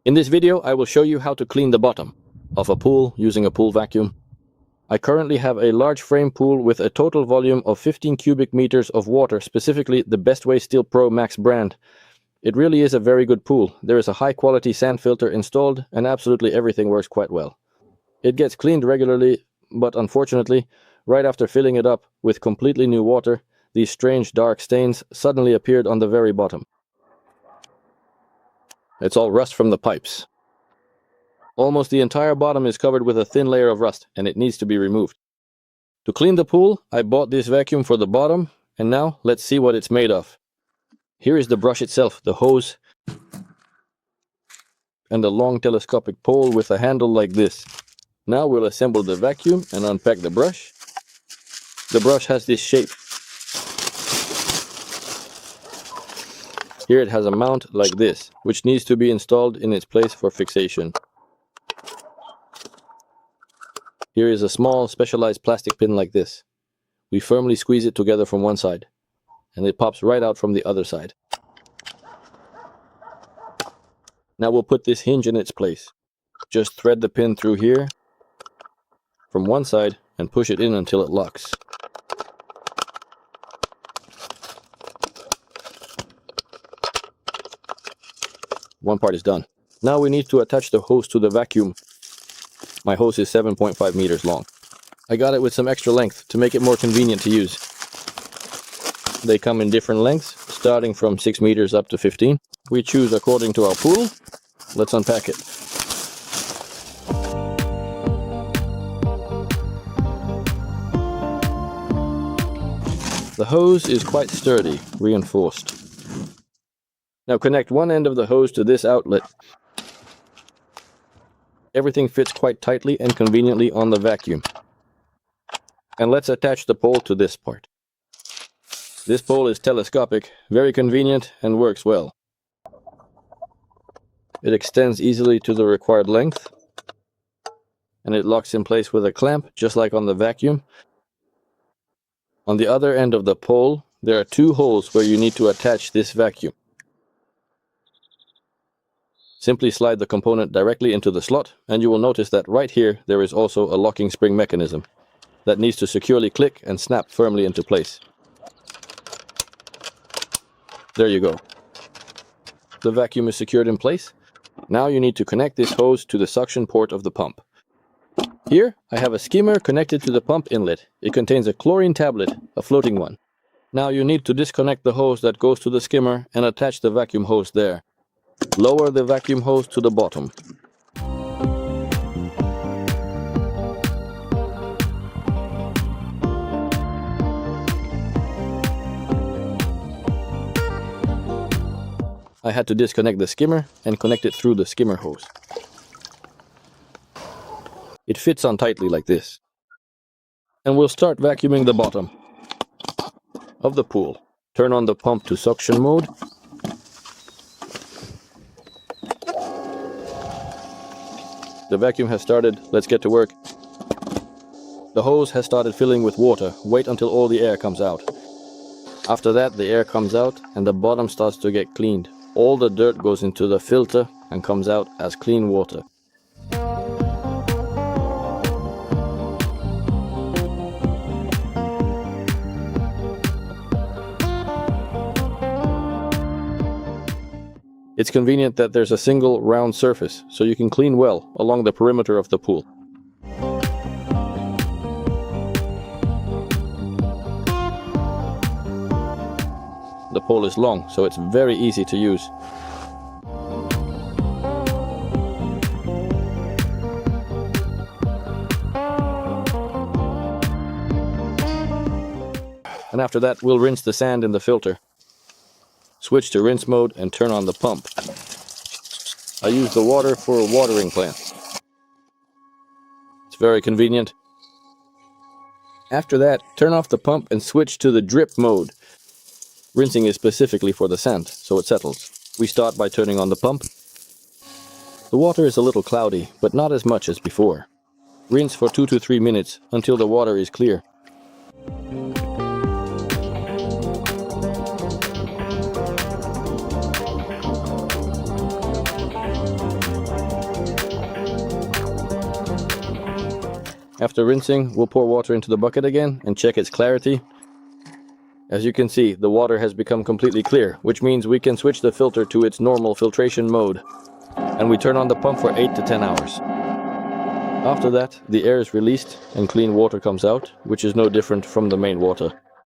In this video, I will show you how to clean the bottom of a pool using a pool vacuum. I currently have a large frame pool with a total volume of 15 cubic meters of water, specifically the Bestway Steel Pro Max brand. It really is a very good pool. There is a high quality sand filter installed and absolutely everything works quite well. It gets cleaned regularly, but unfortunately, right after filling it up with completely new water, these strange dark stains suddenly appeared on the very bottom. It's all rust from the pipes. Almost the entire bottom is covered with a thin layer of rust, and it needs to be removed. To clean the pool, I bought this vacuum for the bottom, and now let's see what it's made of. Here is the brush itself, the hose, and a long telescopic pole with a handle like this. Now we'll assemble the vacuum and unpack the brush. The brush has this shape. Here it has a mount like this, which needs to be installed in its place for fixation. Here is a small specialized plastic pin like this. We firmly squeeze it together from one side, and it pops right out from the other side. Now we'll put this hinge in its place. Just thread the pin through here from one side and push it in until it locks. One part is done. Now we need to attach the hose to the vacuum. My hose is 7.5 meters long. I got it with some extra length to make it more convenient to use. They come in different lengths, starting from 6 meters up to 15. We choose according to our pool. Let's unpack it. The hose is quite sturdy, reinforced. Now connect one end of the hose to this outlet. Everything fits quite tightly and conveniently on the vacuum. And let's attach the pole to this part. This pole is telescopic, very convenient, and works well. It extends easily to the required length, and it locks in place with a clamp, just like on the vacuum. On the other end of the pole, there are two holes where you need to attach this vacuum. Simply slide the component directly into the slot, and you will notice that right here there is also a locking spring mechanism that needs to securely click and snap firmly into place. There you go. The vacuum is secured in place. Now you need to connect this hose to the suction port of the pump. Here I have a skimmer connected to the pump inlet. It contains a chlorine tablet, a floating one. Now you need to disconnect the hose that goes to the skimmer and attach the vacuum hose there. Lower the vacuum hose to the bottom. I had to disconnect the skimmer and connect it through the skimmer hose. It fits on tightly like this. And we'll start vacuuming the bottom of the pool. Turn on the pump to suction mode. The vacuum has started. Let's get to work. The hose has started filling with water. Wait until all the air comes out. After that, the air comes out and the bottom starts to get cleaned. All the dirt goes into the filter and comes out as clean water. It's convenient that there's a single round surface, so you can clean well along the perimeter of the pool. The pole is long, so it's very easy to use. And after that, we'll rinse the sand in the filter. Switch to rinse mode and turn on the pump. I use the water for watering plants. It's very convenient. After that, turn off the pump and switch to the drip mode. Rinsing is specifically for the sand, so it settles. We start by turning on the pump. The water is a little cloudy, but not as much as before. Rinse for 2 to 3 minutes until the water is clear. After rinsing, we'll pour water into the bucket again and check its clarity. As you can see, the water has become completely clear, which means we can switch the filter to its normal filtration mode. And we turn on the pump for 8 to 10 hours. After that, the air is released and clean water comes out, which is no different from the main water.